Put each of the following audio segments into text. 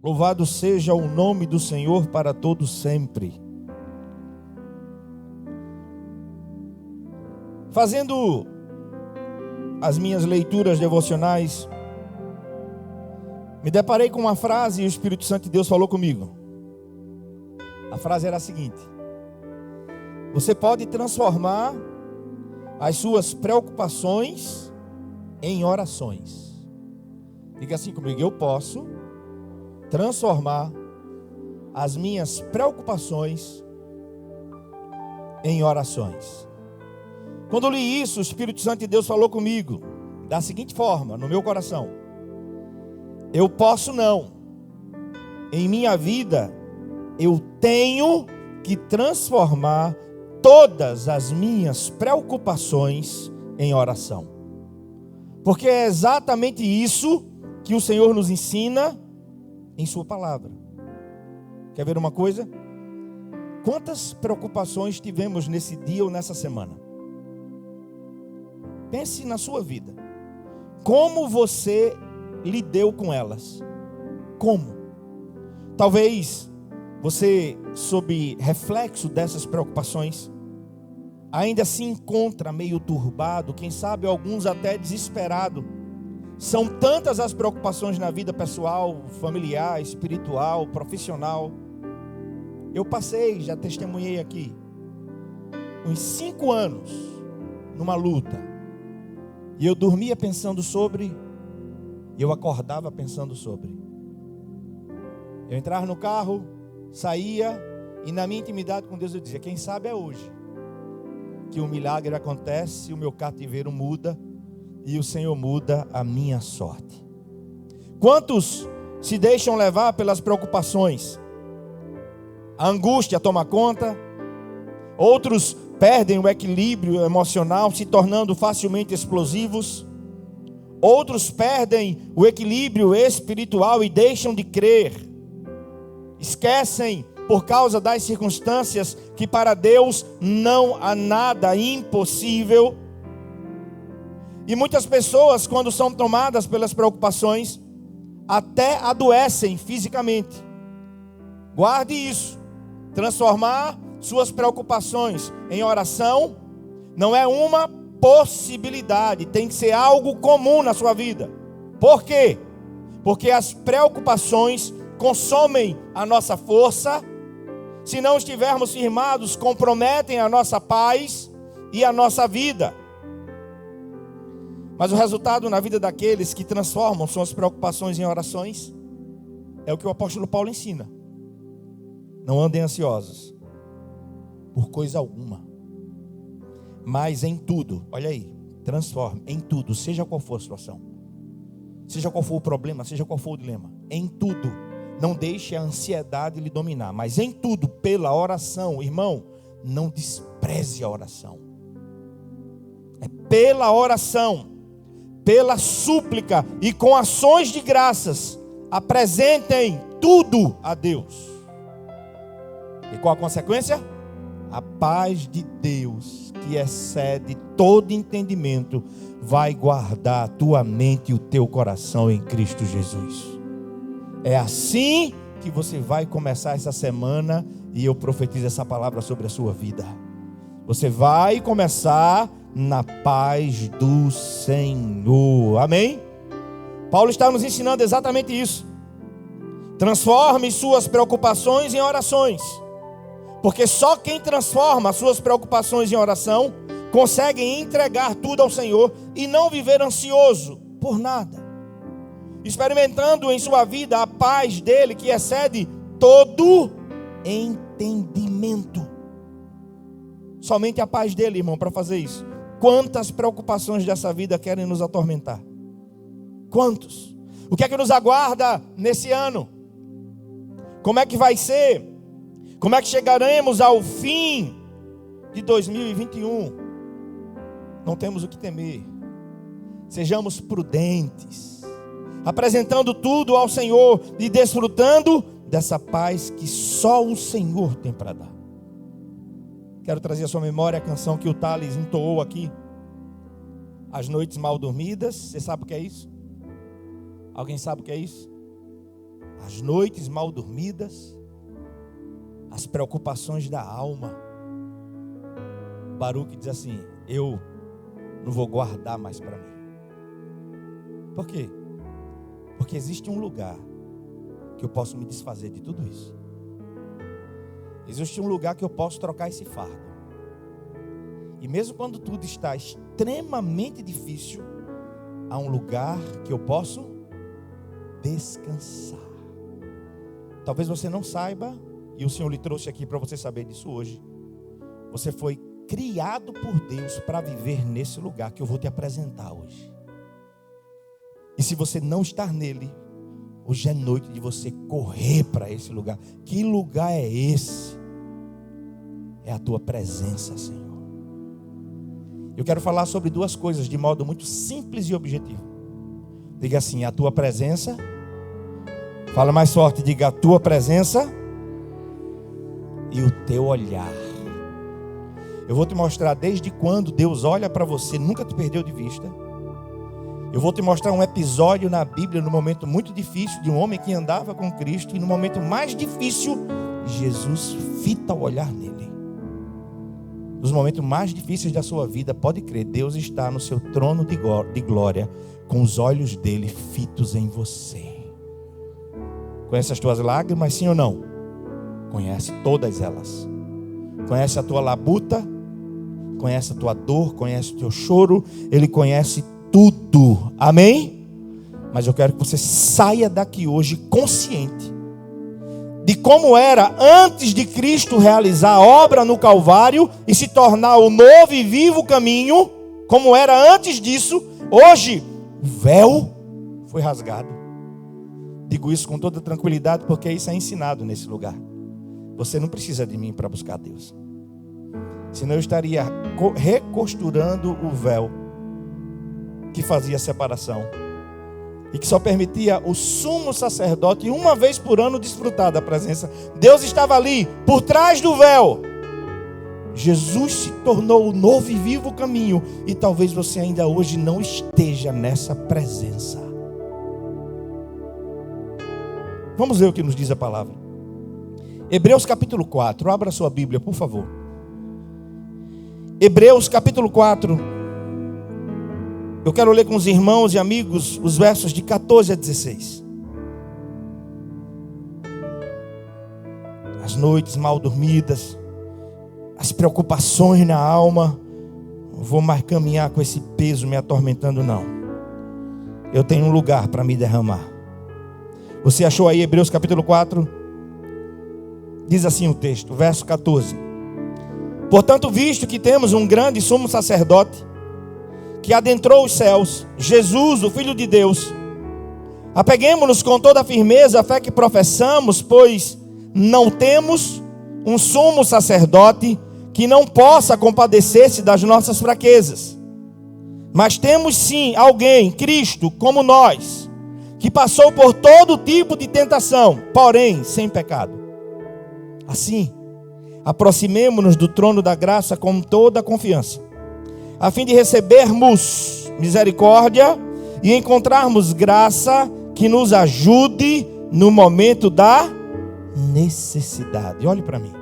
Louvado seja o nome do Senhor para todo sempre. Fazendo as minhas leituras devocionais, me deparei com uma frase e o Espírito Santo de Deus falou comigo. A frase era a seguinte: você pode transformar as suas preocupações em orações. Diga assim comigo: eu posso transformar as minhas preocupações em orações. Quando eu li isso, o Espírito Santo de Deus falou comigo da seguinte forma, no meu coração: eu posso não. Em minha vida, eu tenho que transformar todas as minhas preocupações em oração. Porque é exatamente isso que o Senhor nos ensina em sua palavra. Quer ver uma coisa? Quantas preocupações tivemos nesse dia ou nessa semana? Pense na sua vida. Como você lidou com elas? Como? Talvez você, sob reflexo dessas preocupações, ainda se encontra meio turbado, quem sabe alguns até desesperado. São tantas as preocupações na vida pessoal, familiar, espiritual, profissional. Eu passei, já testemunhei aqui, uns 5 anos numa luta. E eu dormia pensando sobre, e eu acordava pensando sobre. Eu entrava no carro, saía, e na minha intimidade com Deus eu dizia: quem sabe é hoje que o milagre acontece, o meu cativeiro muda, e o Senhor muda a minha sorte. Quantos se deixam levar pelas preocupações? A angústia toma conta. Outros perdem o equilíbrio emocional, se tornando facilmente explosivos. Outros perdem o equilíbrio espiritual e deixam de crer. Esquecem, por causa das circunstâncias, que para Deus não há nada impossível. E muitas pessoas, quando são tomadas pelas preocupações, até adoecem fisicamente. Guarde isso. Transformar suas preocupações em oração não é uma possibilidade, tem que ser algo comum na sua vida. Por quê? Porque as preocupações consomem a nossa força. Se não estivermos firmados, comprometem a nossa paz e a nossa vida. Mas o resultado na vida daqueles que transformam suas preocupações em orações é o que o apóstolo Paulo ensina: não andem ansiosos por coisa alguma, mas em tudo, olha aí, transforme em tudo, seja qual for a situação, seja qual for o problema, seja qual for o dilema, em tudo, não deixe a ansiedade lhe dominar, mas em tudo, pela oração, irmão, não despreze a oração. É pela oração, pela súplica e com ações de graças, apresentem tudo a Deus. E qual a consequência? A paz de Deus, que excede todo entendimento, vai guardar a tua mente e o teu coração em Cristo Jesus. É assim que você vai começar essa semana, e eu profetizo essa palavra sobre a sua vida. Você vai começar na paz do Senhor. Amém? Paulo está nos ensinando exatamente isso. Transforme suas preocupações em orações. Porque só quem transforma suas preocupações em oração consegue entregar tudo ao Senhor e não viver ansioso por nada, experimentando em sua vida a paz dele, que excede todo entendimento. Somente a paz dele, irmão, para fazer isso. Quantas preocupações dessa vida querem nos atormentar? Quantos? O que é que nos aguarda nesse ano? Como é que vai ser? Como é que chegaremos ao fim de 2021? Não temos o que temer. Sejamos prudentes, apresentando tudo ao Senhor e desfrutando dessa paz que só o Senhor tem para dar. Quero trazer à sua memória a canção que o Thales entoou aqui. As noites mal dormidas. Você sabe o que é isso? Alguém sabe o que é isso? as noites mal dormidas, as preocupações da alma. Baruque diz assim: eu não vou guardar mais para mim. Por quê? Porque existe um lugar que eu posso me desfazer de tudo isso. Existe um lugar que eu posso trocar esse fardo. E mesmo quando tudo está extremamente difícil, há um lugar que eu posso descansar. Talvez você não saiba, e o Senhor lhe trouxe aqui para você saber disso hoje. Você foi criado por Deus para viver nesse lugar que eu vou te apresentar hoje. E se você não estar nele, hoje é noite de você correr para esse lugar. Que lugar é esse? É a tua presença, Senhor. Eu quero falar sobre duas coisas de modo muito simples e objetivo. Diga assim: a tua presença. Fala mais forte, diga: a tua presença e o teu olhar. Eu vou te mostrar desde quando Deus olha para você, nunca te perdeu de vista. Eu vou te mostrar um episódio na Bíblia, no momento muito difícil, de um homem que andava com Cristo, e no momento mais difícil, Jesus fita o olhar nele. Nos momentos mais difíceis da sua vida, pode crer, Deus está no seu trono de glória, com os olhos dele fitos em você. Conhece as tuas lágrimas, sim ou não? Conhece todas elas. Conhece a tua labuta, conhece a tua dor, conhece o teu choro, ele conhece tudo, amém? Mas eu quero que você saia daqui hoje consciente de como era antes de Cristo realizar a obra no Calvário e se tornar o novo e vivo caminho, como era antes disso. Hoje o véu foi rasgado. Digo isso com toda tranquilidade porque isso é ensinado nesse lugar. Você não precisa de mim para buscar Deus, senão eu estaria recosturando o véu que fazia separação e que só permitia o sumo sacerdote uma vez por ano desfrutar da presença. Deus estava ali, por trás do véu. Jesus se tornou o novo e vivo caminho, e talvez você ainda hoje não esteja nessa presença. Vamos ver o que nos diz a palavra. Hebreus capítulo 4, abra sua Bíblia, por favor. Hebreus capítulo 4. Eu quero ler com os irmãos e amigos os versos de 14 a 16. As noites mal dormidas, as preocupações na alma. Não vou mais caminhar com esse peso me atormentando, não. Eu tenho um lugar para me derramar. Você achou aí Hebreus capítulo 4? Diz assim o texto, verso 14. Portanto, visto que temos um grande sumo sacerdote que adentrou os céus, Jesus, o Filho de Deus, apeguemo-nos com toda a firmeza à fé que professamos, pois não temos um sumo sacerdote que não possa compadecer-se das nossas fraquezas, mas temos sim alguém, Cristo, como nós, que passou por todo tipo de tentação, porém sem pecado. Assim, aproximemo-nos do trono da graça com toda a confiança, a fim de recebermos misericórdia e encontrarmos graça que nos ajude no momento da necessidade. Olhe para mim.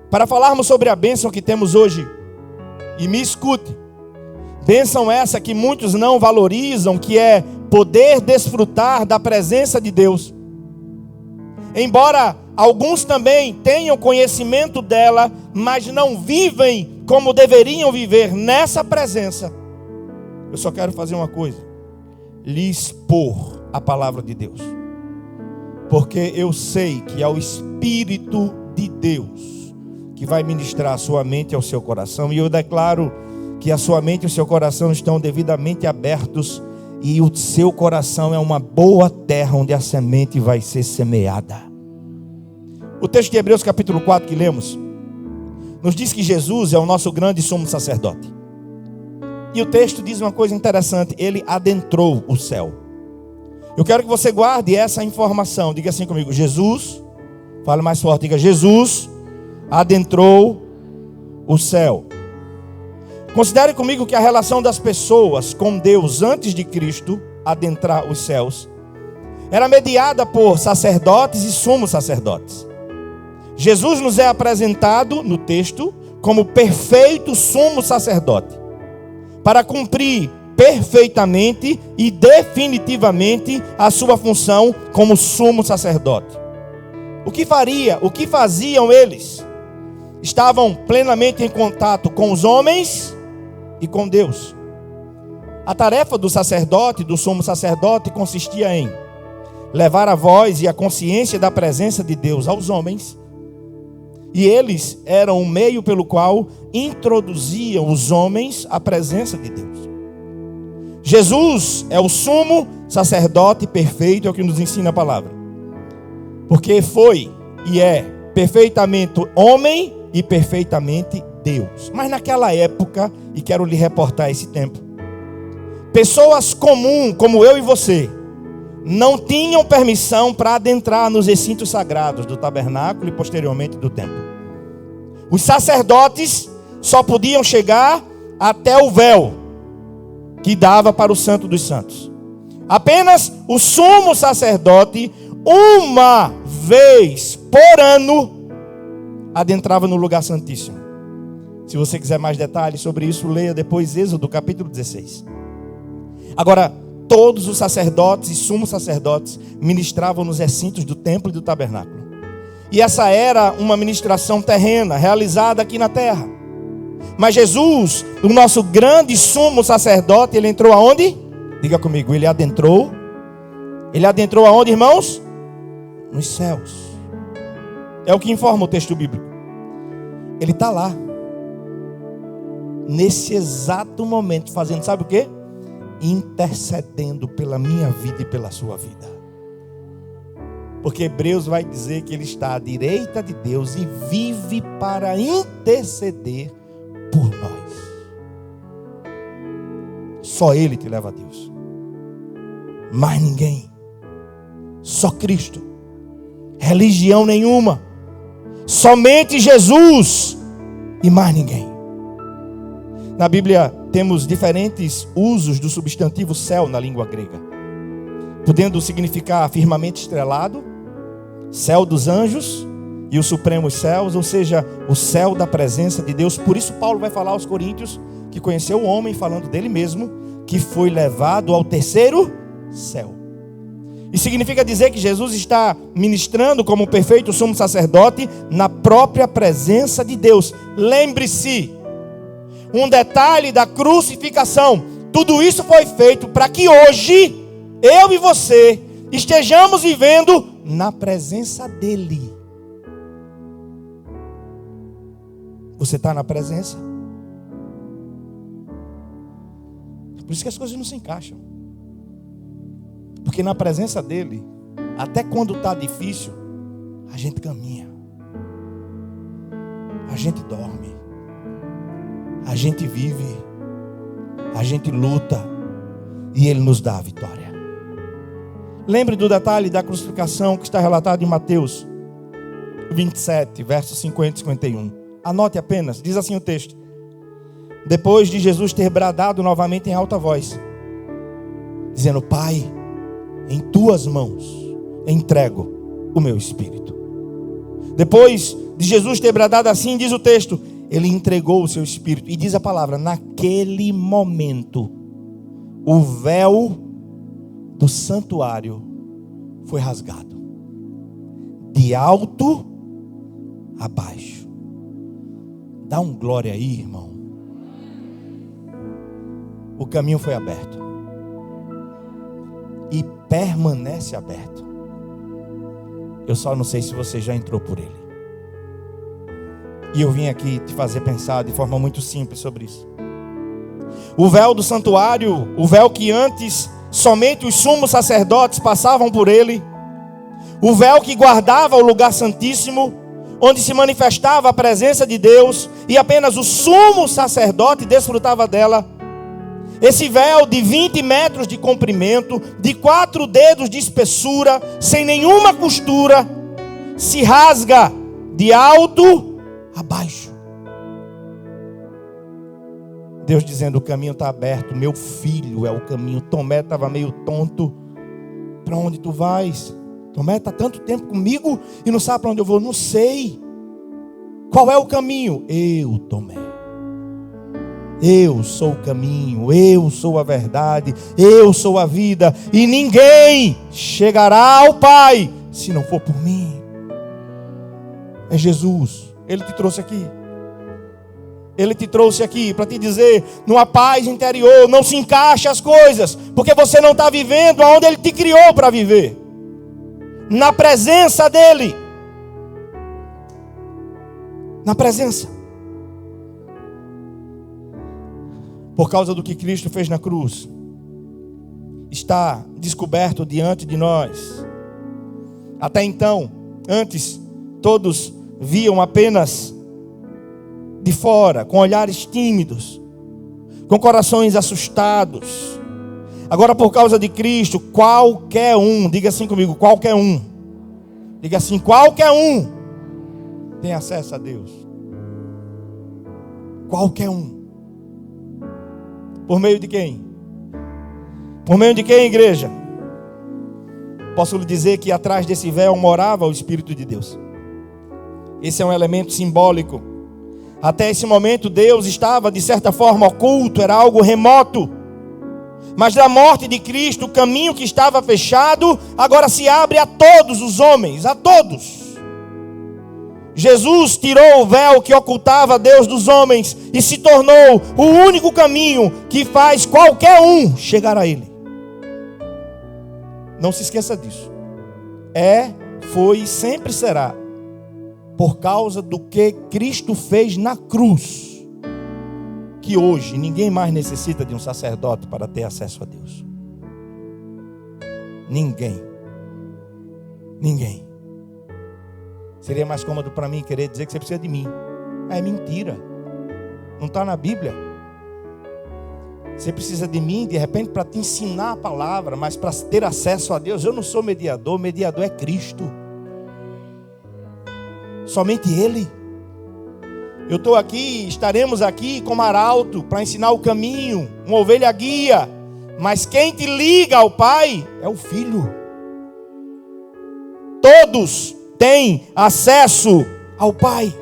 Para falarmos sobre a bênção que temos hoje, e me escute, bênção essa que muitos não valorizam, que é poder desfrutar da presença de Deus. Embora alguns também tenham conhecimento dela, mas não vivem como deveriam viver nessa presença. Eu só quero fazer uma coisa: lhe expor a palavra de Deus, porque eu sei que é o Espírito de Deus que vai ministrar a sua mente e ao seu coração, e eu declaro que a sua mente e o seu coração estão devidamente abertos, e o seu coração é uma boa terra onde a semente vai ser semeada. O texto de Hebreus capítulo 4 que lemos nos diz que Jesus é o nosso grande sumo sacerdote. E o texto diz uma coisa interessante: ele adentrou o céu. Eu quero que você guarde essa informação. Diga assim comigo: Jesus, fale mais forte, diga: Jesus adentrou o céu. Considere comigo que a relação das pessoas com Deus antes de Cristo adentrar os céus era mediada por sacerdotes e sumos sacerdotes. Jesus nos é apresentado no texto como perfeito sumo sacerdote, para cumprir perfeitamente e definitivamente a sua função como sumo sacerdote. O que faziam eles? Estavam plenamente em contato com os homens e com Deus. A tarefa do sacerdote, do sumo sacerdote, consistia em levar a voz e a consciência da presença de Deus aos homens. E eles eram o meio pelo qual introduziam os homens à presença de Deus. Jesus é o sumo sacerdote perfeito, é o que nos ensina a palavra. Porque foi e é perfeitamente homem e perfeitamente Deus. Mas naquela época, e quero lhe reportar esse tempo, pessoas comuns como eu e você não tinham permissão para adentrar nos recintos sagrados do tabernáculo e posteriormente do templo. Os sacerdotes só podiam chegar até o véu que dava para o Santo dos Santos. Apenas o sumo sacerdote, uma vez por ano, adentrava no lugar santíssimo. Se você quiser mais detalhes sobre isso, leia depois Êxodo capítulo 16. Agora, todos os sacerdotes e sumos sacerdotes ministravam nos recintos do templo e do tabernáculo. E essa era uma ministração terrena, realizada aqui na terra. Mas Jesus, o nosso grande sumo sacerdote, ele entrou aonde? Diga comigo, ele adentrou. Ele adentrou aonde, irmãos? Nos céus. É o que informa o texto bíblico. Ele está lá. Nesse exato momento, fazendo, sabe o quê? Intercedendo pela minha vida e pela sua vida. Porque Hebreus vai dizer que ele está à direita de Deus e vive para interceder por nós. Só ele te leva a Deus. Mais ninguém. Só Cristo. Religião nenhuma. Somente Jesus e mais ninguém. Na Bíblia temos diferentes usos do substantivo céu na língua grega, podendo significar firmamento estrelado, céu dos anjos e os supremos céus, ou seja, o céu da presença de Deus. Por isso Paulo vai falar aos coríntios que conheceu o homem, falando dele mesmo, que foi levado ao terceiro céu. E significa dizer que Jesus está ministrando como perfeito sumo sacerdote na própria presença de Deus. Lembre-se, um detalhe da crucificação: tudo isso foi feito para que hoje, eu e você, estejamos vivendo na presença dele. Você está na presença? Por isso que as coisas não se encaixam. Porque na presença dele, até quando está difícil, a gente caminha, a gente dorme, a gente vive, a gente luta, e ele nos dá a vitória. Lembre do detalhe da crucificação que está relatado em Mateus 27, versos 50 e 51. Anote apenas, diz assim o texto: depois de Jesus ter bradado novamente em alta voz, dizendo: Pai, em tuas mãos entrego o meu espírito. Depois de Jesus ter bradado assim, diz o texto, ele entregou o seu espírito. E diz a palavra, naquele momento, o véu do santuário foi rasgado, de alto a baixo. Dá um glória aí, irmão. O caminho foi aberto e permanece aberto. Eu só não sei se você já entrou por ele. E eu vim aqui te fazer pensar de forma muito simples sobre isso. O véu do santuário, o véu que antes somente os sumos sacerdotes passavam por ele, o véu que guardava o lugar santíssimo, onde se manifestava a presença de Deus, e apenas o sumo sacerdote desfrutava dela. Esse véu de 20 metros de comprimento, de 4 dedos de espessura, sem nenhuma costura, se rasga de alto a baixo. Deus dizendo, o caminho está aberto, meu filho é o caminho. Tomé estava meio tonto, Para onde tu vais? Tomé está tanto tempo comigo e não sabe para onde eu vou. Não sei. Qual é o caminho? Eu, Tomé. Eu sou o caminho, eu sou a verdade, eu sou a vida. E ninguém chegará ao Pai se não for por mim. É Jesus. Ele te trouxe aqui. Ele te trouxe aqui para te dizer, numa paz interior, não se encaixe as coisas, porque você não está vivendo aonde Ele te criou para viver. Na presença dEle. Na presença. Por causa do que Cristo fez na cruz, está descoberto diante de nós. Até então, antes, todos viam apenas de fora, com olhares tímidos, com corações assustados. Agora, por causa de Cristo, qualquer um, diga assim comigo, qualquer um. Diga assim, qualquer um tem acesso a Deus. Qualquer um. Por meio de quem? Por meio de quem, igreja? Posso lhe dizer que atrás desse véu morava o Espírito de Deus. Esse é um elemento simbólico. Até esse momento Deus estava de certa forma oculto, era algo remoto. Mas na morte de Cristo, o caminho que estava fechado, agora se abre a todos os homens, a todos. Jesus tirou o véu que ocultava Deus dos homens e se tornou o único caminho que faz qualquer um chegar a Ele. Não se esqueça disso. Foi e sempre será por causa do que Cristo fez na cruz, que hoje ninguém mais necessita de um sacerdote para ter acesso a Deus. Ninguém. Seria mais cômodo para mim querer dizer que você precisa de mim. É mentira. Não está na Bíblia. Você precisa de mim, de repente, para te ensinar a palavra, mas para ter acesso a Deus. Eu não sou mediador, mediador é Cristo. Somente Ele. Eu estou aqui, estaremos aqui como arauto para ensinar o caminho, uma ovelha guia. Mas quem te liga ao Pai é o Filho. Todos têm acesso ao Pai.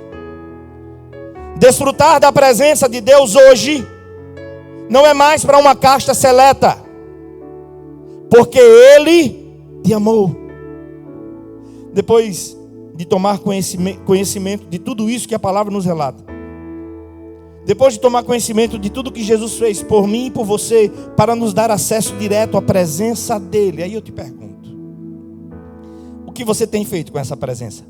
Desfrutar da presença de Deus hoje não é mais para uma casta seleta, porque Ele te amou. Depois de tomar conhecimento de tudo isso que a palavra nos relata, depois de tomar conhecimento de tudo que Jesus fez por mim e por você, para nos dar acesso direto à presença dEle, aí eu te pergunto, o que você tem feito com essa presença?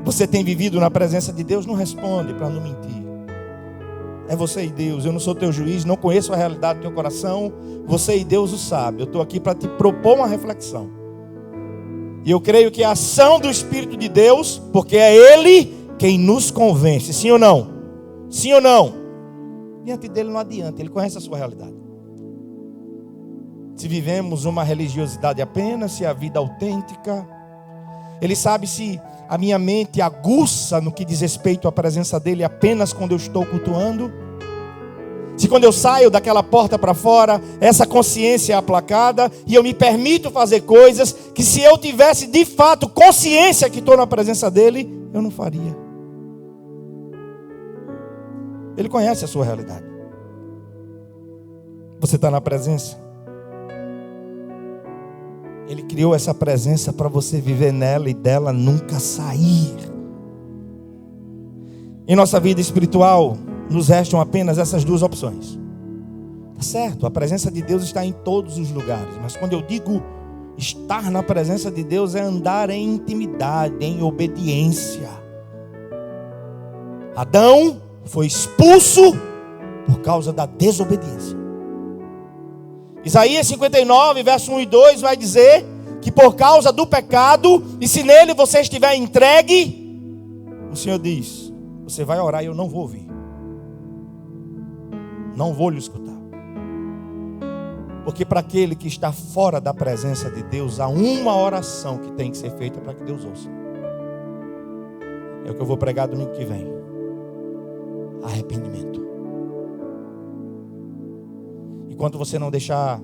Você tem vivido na presença de Deus? Não responde para não mentir. É você e Deus. Eu não sou teu juiz, não conheço a realidade do teu coração. Você e Deus o sabe. Eu estou aqui para te propor uma reflexão. E eu creio que a ação do Espírito de Deus, porque é Ele quem nos convence. Sim ou não? Sim ou não? Diante dele não adianta, Ele conhece a sua realidade. Se vivemos uma religiosidade apenas, se a vida autêntica, Ele sabe se a minha mente aguça no que diz respeito à presença dEle apenas quando eu estou cultuando. Se quando eu saio daquela porta para fora, essa consciência é aplacada e eu me permito fazer coisas que, se eu tivesse de fato consciência que estou na presença dEle, eu não faria. Ele conhece a sua realidade. Você está na presença? Ele criou essa presença para você viver nela e dela nunca sair. Em nossa vida espiritual, nos restam apenas essas duas opções. Tá certo, a presença de Deus está em todos os lugares. Mas quando eu digo estar na presença de Deus, é andar em intimidade, em obediência. Adão foi expulso por causa da desobediência. Isaías 59, verso 1 e 2 vai dizer que por causa do pecado, e se nele você estiver entregue, o Senhor diz, você vai orar e eu não vou ouvir. Não vou lhe escutar. Porque para aquele que está fora da presença de Deus, há uma oração que tem que ser feita para que Deus ouça. É o que eu vou pregar domingo que vem. Arrependimento. Enquanto você não deixar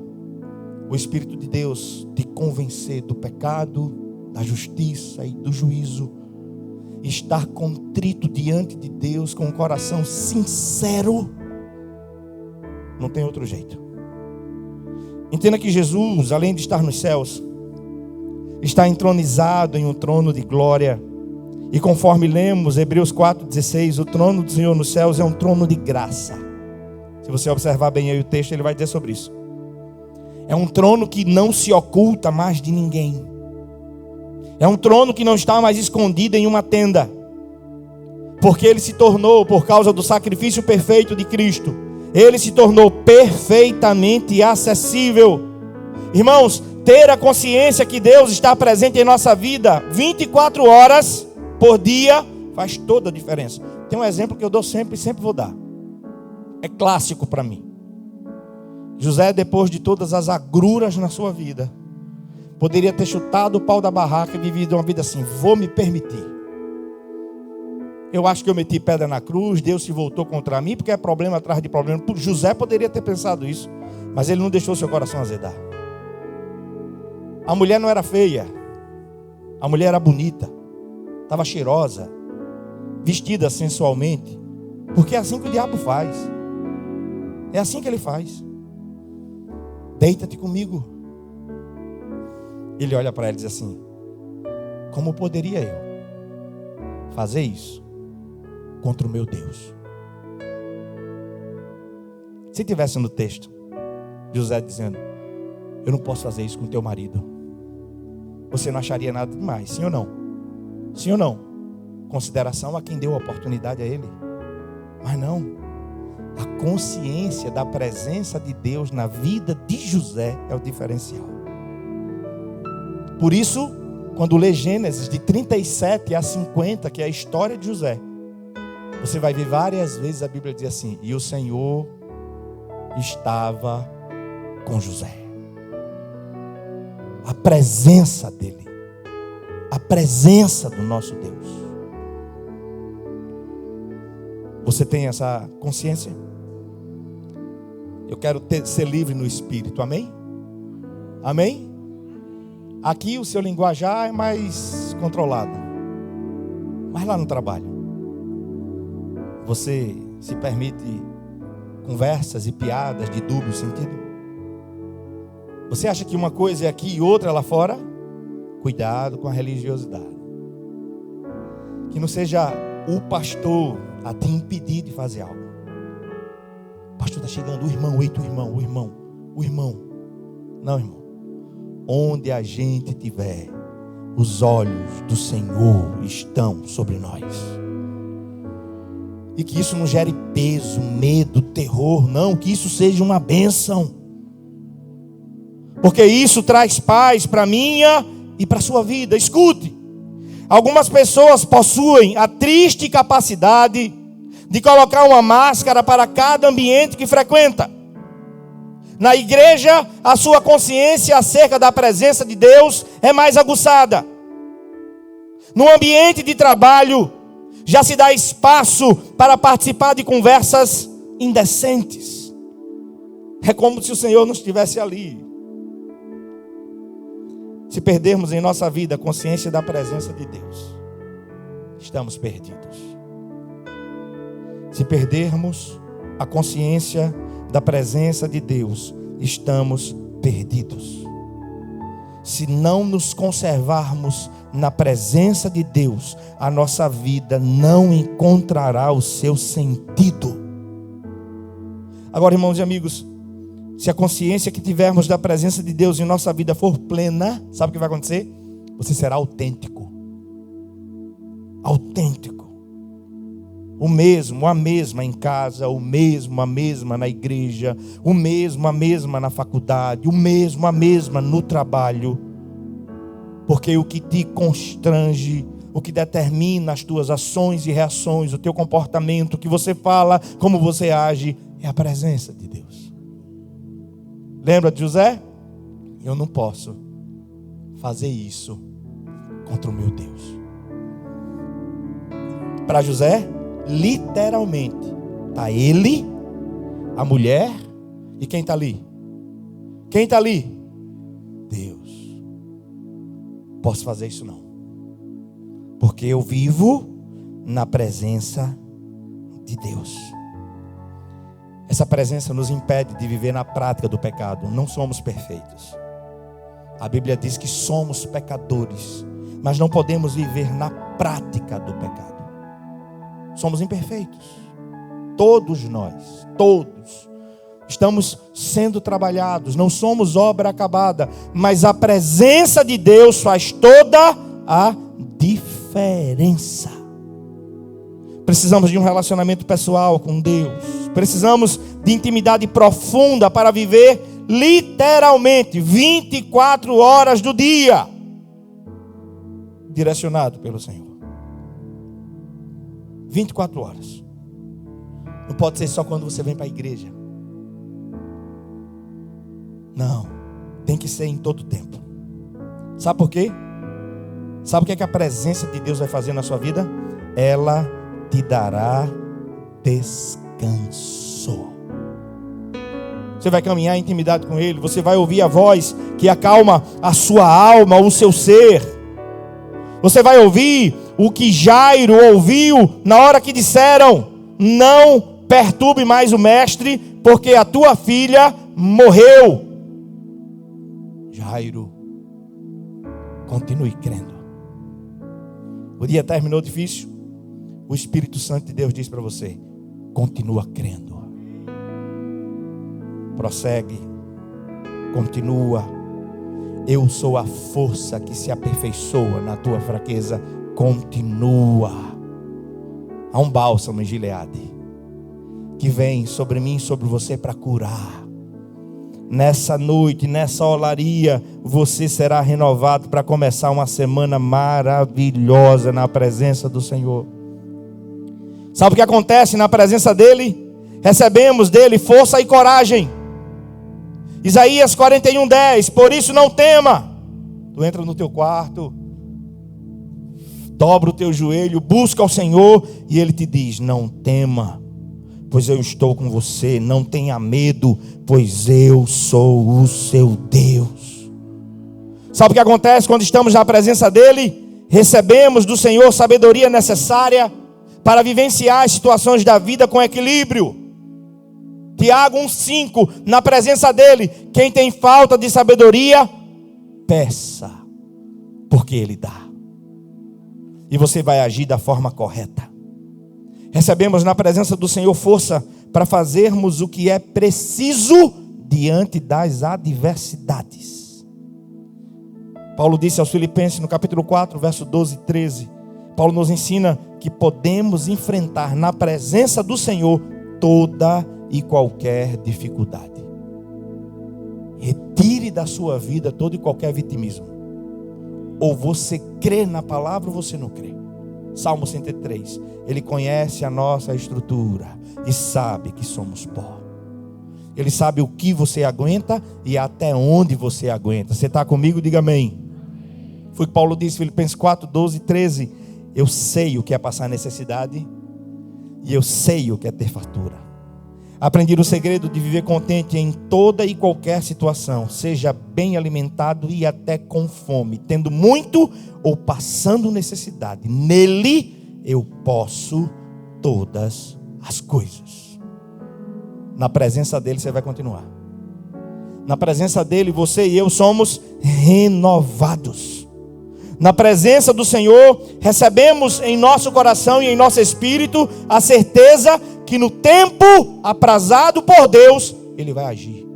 o Espírito de Deus te convencer do pecado, da justiça e do juízo. Estar contrito diante de Deus com um coração sincero. Não tem outro jeito. Entenda que Jesus, além de estar nos céus, está entronizado em um trono de glória. E conforme lemos Hebreus 4,16, o trono do Senhor nos céus é um trono de graça. Se você observar bem aí o texto, ele vai dizer sobre isso. É um trono que não se oculta mais de ninguém. É um trono que não está mais escondido em uma tenda. Porque ele se tornou, por causa do sacrifício perfeito de Cristo, ele se tornou perfeitamente acessível. Irmãos, ter a consciência que Deus está presente em nossa vida 24 horas por dia faz toda a diferença. Tem um exemplo que eu dou sempre vou dar. É clássico para mim. José, depois de todas as agruras na sua vida, poderia ter chutado o pau da barraca e vivido uma vida assim: vou me permitir. Eu acho que eu meti pedra na cruz, Deus se voltou contra mim, porque é problema atrás de problema. José poderia ter pensado isso, mas ele não deixou seu coração azedar. A mulher não era feia, a mulher era bonita, estava cheirosa, vestida sensualmente, porque é assim que o diabo faz. É assim que ele faz. Deita-te comigo. Ele olha para ela e diz assim: como poderia eu fazer isso contra o meu Deus? Se tivesse no texto José dizendo: eu não posso fazer isso com teu marido, você não acharia nada demais, sim ou não? Sim ou não? Consideração a quem deu a oportunidade a ele. Mas não. A consciência da presença de Deus na vida de José é o diferencial. Por isso, quando lê Gênesis de 37 a 50, que é a história de José, você vai ver várias vezes a Bíblia dizer assim: e o Senhor estava com José. A presença dele, a presença do nosso Deus. Você tem essa consciência? Eu quero ser livre no espírito, amém? Amém? Aqui o seu linguajar é mais controlado, mas lá no trabalho você se permite conversas e piadas de dúbio sentido? Você acha que uma coisa é aqui e outra é lá fora? Cuidado com a religiosidade. Que não seja o pastor a te impedir de fazer algo. O pastor está chegando, o irmão, eita, o irmão. Não, irmão. Onde a gente estiver, os olhos do Senhor estão sobre nós. E que isso não gere peso, medo, terror, não. Que isso seja uma bênção. Porque isso traz paz para a minha e para a sua vida. Escute. Algumas pessoas possuem a triste capacidade de colocar uma máscara para cada ambiente que frequenta. Na igreja, a sua consciência acerca da presença de Deus é mais aguçada. No ambiente de trabalho, já se dá espaço para participar de conversas indecentes. É como se o Senhor não estivesse ali. Se perdermos em nossa vida a consciência da presença de Deus, estamos perdidos. Se perdermos a consciência da presença de Deus, estamos perdidos. Se não nos conservarmos na presença de Deus, a nossa vida não encontrará o seu sentido. Agora, irmãos e amigos, se a consciência que tivermos da presença de Deus em nossa vida for plena, sabe o que vai acontecer? Você será autêntico. Autêntico. O mesmo, a mesma em casa, o mesmo, a mesma na igreja, o mesmo, a mesma na faculdade, o mesmo, a mesma no trabalho. Porque o que te constrange, o que determina as tuas ações e reações, o teu comportamento, o que você fala, como você age, é a presença de Deus. Lembra de José? Eu não posso fazer isso contra o meu Deus. Para José, literalmente, está ele, a mulher, e quem está ali? Quem está ali? posso fazer isso não. Porque eu vivo na presença de Deus. Essa presença nos impede de viver na prática do pecado. Não somos perfeitos. A Bíblia diz que somos pecadores, mas não podemos viver na prática do pecado. Somos imperfeitos. Todos nós, todos. Estamos sendo trabalhados, não somos obra acabada, mas a presença de Deus faz toda a diferença. Precisamos de um relacionamento pessoal com Deus. Precisamos de intimidade profunda para viver literalmente 24 horas do dia, direcionado pelo Senhor. 24 horas. Não pode ser só quando você vem para a igreja. Não, tem que ser em todo tempo. Sabe por quê? Sabe o que é que a presença de Deus vai fazer na sua vida? Ela te dará descanso. Você vai caminhar em intimidade com Ele. Você vai ouvir a voz que acalma a sua alma, o seu ser. Você vai ouvir o que Jairo ouviu na hora que disseram: não perturbe mais o mestre, porque a tua filha morreu. Jairo, continue crendo. O dia terminou difícil. O Espírito Santo de Deus diz para você: continua crendo. Prossegue. Continua. Eu sou a força que se aperfeiçoa na tua fraqueza. Continua. Há um bálsamo em Gileade que vem sobre mim e sobre você para curar. Nessa noite, nessa olaria, você será renovado para começar uma semana maravilhosa na presença do Senhor. Sabe o que acontece na presença dEle? Recebemos dEle força e coragem. Isaías 41:10. Por isso não tema. Tu entra no teu quarto, dobra o teu joelho, busca o Senhor e Ele te diz: não tema, pois eu estou com você. Não tenha medo, pois eu sou o seu Deus. Sabe o que acontece quando estamos na presença dEle? Recebemos do Senhor sabedoria necessária para vivenciar as situações da vida com equilíbrio. Tiago 1:5, na presença dEle, quem tem falta de sabedoria, peça, porque Ele dá. E você vai agir da forma correta. Recebemos na presença do Senhor força para fazermos o que é preciso diante das adversidades. Paulo disse aos Filipenses no capítulo 4, verso 12 e 13. Paulo nos ensina que podemos enfrentar na presença do Senhor toda e qualquer dificuldade. Retire da sua vida todo e qualquer vitimismo. Ou você crê na palavra ou você não crê. Salmo 103. Ele conhece a nossa estrutura e sabe que somos pó. Ele sabe o que você aguenta e até onde você aguenta. Você está comigo? Diga amém. Foi o que Paulo disse, Filipenses 4, 12 e 13. Eu sei o que é passar necessidade e eu sei o que é ter fartura. Aprendi o segredo de viver contente em toda e qualquer situação, seja bem alimentado e até com fome, tendo muito ou passando necessidade. Nele eu posso todas as coisas. Na presença dele você vai continuar. Na presença dele você e eu somos renovados. Na presença do Senhor recebemos em nosso coração e em nosso espírito a certeza que no tempo aprazado por Deus, Ele vai agir.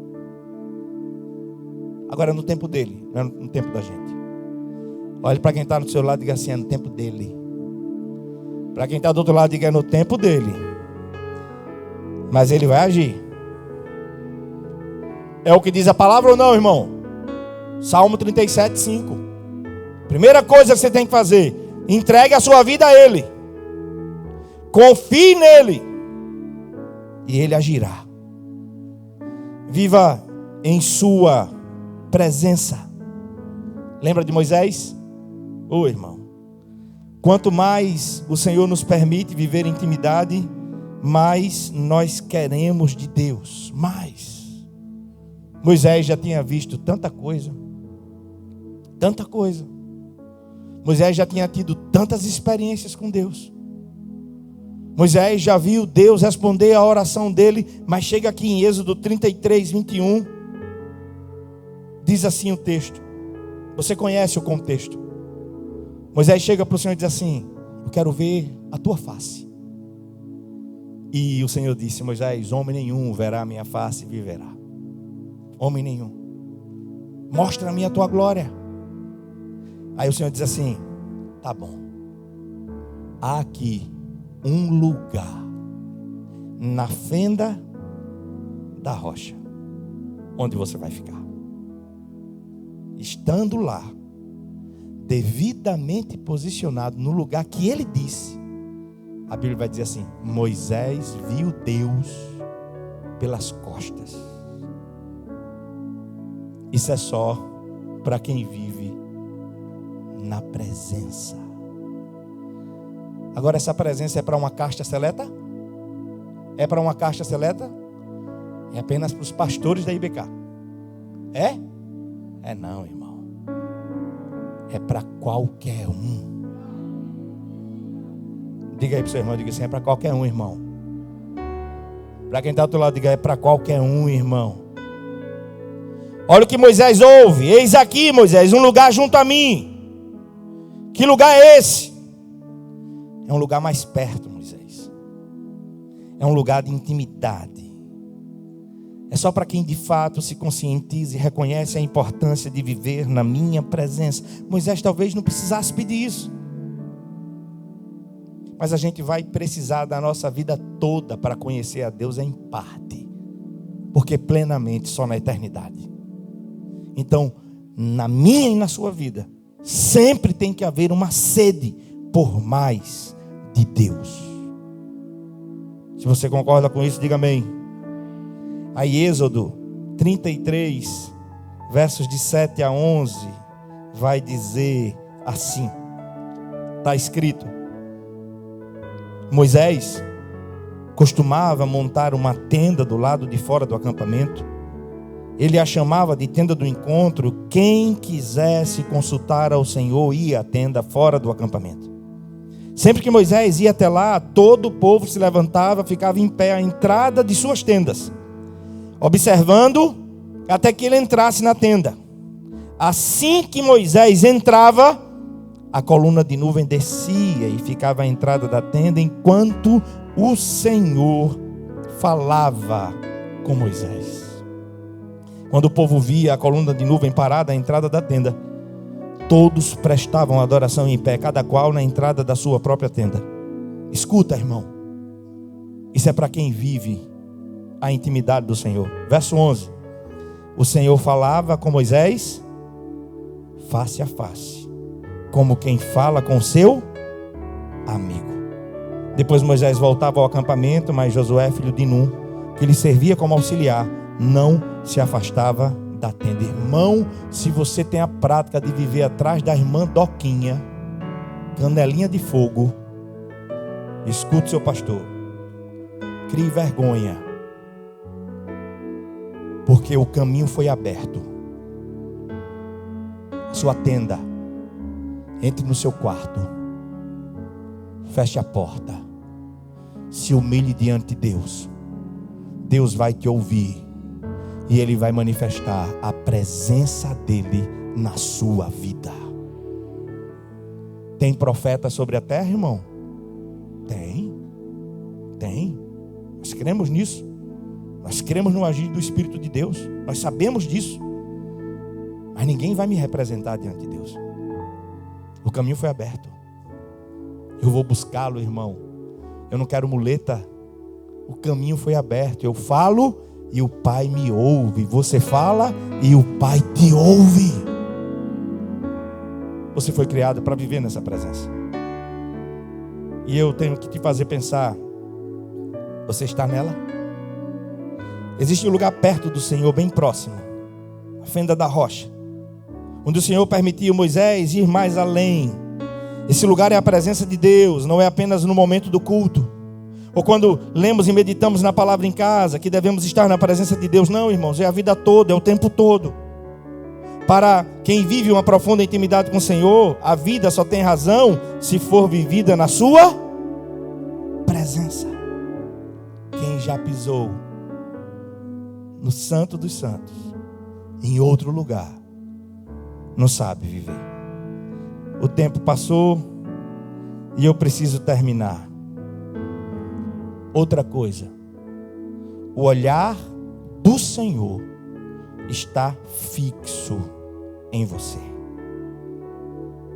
Agora no tempo dele, não é no tempo da gente. Olhe para quem está do seu lado e diga assim: é no tempo dele. Para quem está do outro lado, diga: é no tempo dele. Mas Ele vai agir. É o que diz a palavra ou não, irmão? Salmo 37, 5. Primeira coisa que você tem que fazer: entregue a sua vida a Ele. Confie nele. E Ele agirá. Viva em sua presença. Lembra de Moisés? Ô irmão, quanto mais o Senhor nos permite viver em intimidade, mais nós queremos de Deus. Mais. Moisés já tinha visto tanta coisa. Tanta coisa. Moisés já tinha tido tantas experiências com Deus. Moisés já viu Deus responder a oração dele, mas chega aqui em Êxodo 33, 21, diz assim o texto. Você conhece o contexto. Moisés chega para o Senhor e diz assim: eu quero ver a tua face. E o Senhor disse: Moisés, homem nenhum verá a minha face e viverá. Homem nenhum. Mostra-me a tua glória. Aí o Senhor diz assim: tá bom. Há aqui um lugar na fenda da rocha onde você vai ficar. Estando lá, devidamente posicionado no lugar que ele disse, a Bíblia vai dizer assim: Moisés viu Deus pelas costas. Isso é só para quem vive na presença. Agora, essa presença é para uma casta seleta? É para uma casta seleta? É apenas para os pastores da IBK? É? É não, irmão. É para qualquer um. Diga aí para o seu irmão, diga assim: é para qualquer um, irmão. Para quem está do outro lado, diga: é para qualquer um, irmão. Olha o que Moisés ouve: eis aqui, Moisés, um lugar junto a mim. Que lugar é esse? É um lugar mais perto, Moisés. É um lugar de intimidade. É só para quem de fato se conscientiza e reconhece a importância de viver na minha presença. Moisés talvez não precisasse pedir isso. Mas a gente vai precisar da nossa vida toda para conhecer a Deus em parte. Porque plenamente só na eternidade. Então, na minha e na sua vida, sempre tem que haver uma sede por mais de Deus. Se você concorda com isso, diga amém. Aí Êxodo 33, versos de 7 a 11, vai dizer assim. Está escrito: Moisés costumava montar uma tenda do lado de fora do acampamento. Ele a chamava de tenda do encontro. Quem quisesse consultar ao Senhor ia à tenda fora do acampamento. Sempre que Moisés ia até lá, todo o povo se levantava, ficava em pé à entrada de suas tendas, observando até que ele entrasse na tenda. Assim que Moisés entrava, a coluna de nuvem descia e ficava à entrada da tenda, enquanto o Senhor falava com Moisés. Quando o povo via a coluna de nuvem parada à entrada da tenda, todos prestavam adoração em pé, cada qual na entrada da sua própria tenda. Escuta, irmão, isso é para quem vive a intimidade do Senhor. Verso 11: o Senhor falava com Moisés face a face, como quem fala com seu amigo. Depois Moisés voltava ao acampamento, mas Josué, filho de Num, que lhe servia como auxiliar, não se afastava da tenda. Irmão, se você tem a prática de viver atrás da irmã Doquinha, canelinha de fogo, escute seu pastor, crie vergonha, porque o caminho foi aberto. A sua tenda, entre no seu quarto, feche a porta, se humilhe diante de Deus. Deus vai te ouvir e Ele vai manifestar a presença dEle na sua vida. Tem profeta sobre a terra, irmão? Tem. Nós cremos nisso. Nós cremos no agir do Espírito de Deus. Nós sabemos disso. Mas ninguém vai me representar diante de Deus. O caminho foi aberto. Eu vou buscá-lo, irmão. Eu não quero muleta. O caminho foi aberto. Eu falo e o Pai me ouve. Você fala e o Pai te ouve. Você foi criado para viver nessa presença. E eu tenho que te fazer pensar: você está nela? Existe um lugar perto do Senhor, bem próximo, a fenda da rocha, onde o Senhor permitiu Moisés ir mais além. Esse lugar é a presença de Deus. Não é apenas no momento do culto, ou quando lemos e meditamos na palavra em casa, que devemos estar na presença de Deus. Não, irmãos, é a vida toda, é o tempo todo. Para quem vive uma profunda intimidade com o Senhor, a vida só tem razão se for vivida na sua presença. Quem já pisou no Santo dos Santos, em outro lugar, não sabe viver. O tempo passou e eu preciso terminar. Outra coisa, o olhar do Senhor está fixo em você.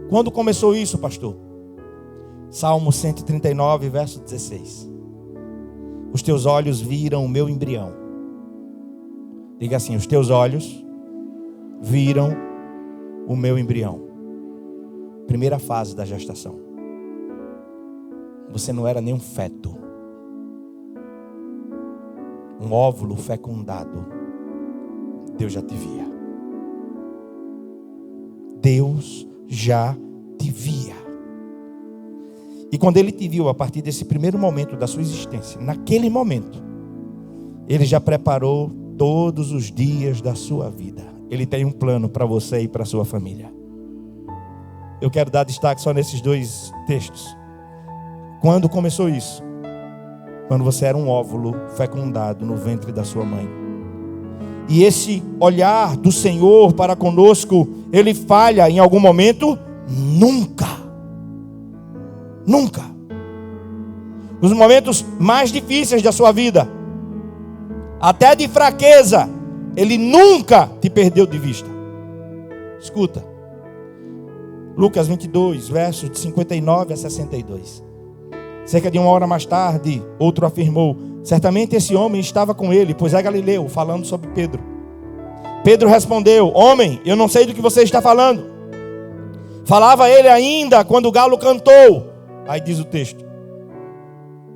Quando começou isso, pastor? Salmo 139, verso 16. Os teus olhos viram o meu embrião. Diga assim: os teus olhos viram o meu embrião. Primeira fase da gestação. Você não era nem um feto. Um óvulo fecundado. Deus já te via. Deus já te via. E quando Ele te viu a partir desse primeiro momento da sua existência, naquele momento, Ele já preparou todos os dias da sua vida. Ele tem um plano para você e para a sua família. Eu quero dar destaque só nesses dois textos. Quando começou isso? Quando você era um óvulo fecundado no ventre da sua mãe. E esse olhar do Senhor para conosco, Ele falha em algum momento? Nunca. Nunca. Nos momentos mais difíceis da sua vida, até de fraqueza, Ele nunca te perdeu de vista. Escuta. Lucas 22, versos de 59 a 62. Cerca de 1 hora mais tarde, outro afirmou: certamente esse homem estava com ele, pois é Galileu, falando sobre Pedro. Pedro respondeu: homem, eu não sei do que você está falando. Falava ele ainda quando o galo cantou. Aí diz o texto: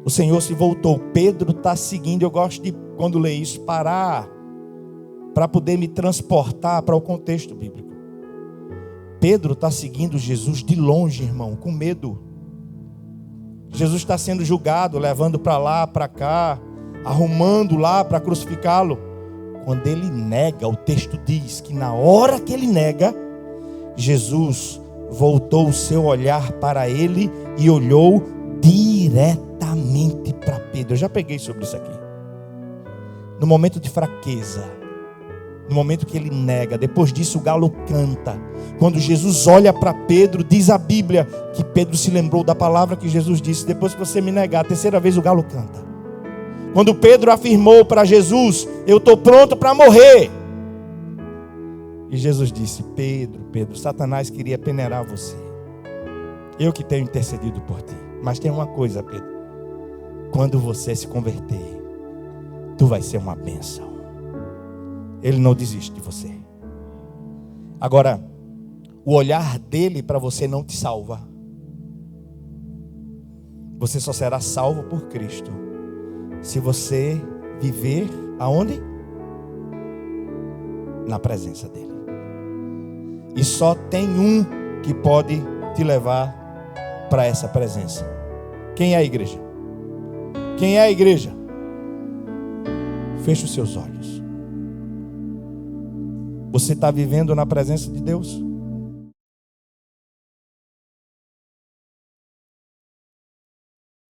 o Senhor se voltou. Pedro está seguindo. Eu gosto de, quando leio isso, parar para poder me transportar para o contexto bíblico. Pedro está seguindo Jesus de longe, irmão, com medo. Jesus está sendo julgado, levando para lá, para cá, arrumando lá para crucificá-lo. Quando ele nega, o texto diz que na hora que ele nega, Jesus voltou o seu olhar para ele e olhou diretamente para Pedro. Eu já peguei sobre isso aqui. No momento de fraqueza, no momento que ele nega, depois disso o galo canta. Quando Jesus olha para Pedro, diz a Bíblia que Pedro se lembrou da palavra que Jesus disse: depois que você me negar a terceira vez, o galo canta. Quando Pedro afirmou para Jesus: eu estou pronto para morrer. E Jesus disse: Pedro, Satanás queria peneirar você. Eu que tenho intercedido por ti. Mas tem uma coisa, Pedro: quando você se converter, tu vai ser uma bênção. Ele não desiste de você. Agora, o olhar dele para você não te salva. Você só será salvo por Cristo se você viver aonde? Na presença dele. E só tem um que pode te levar para essa presença. Quem é a igreja? Quem é a igreja? Feche os seus olhos. Você está vivendo na presença de Deus?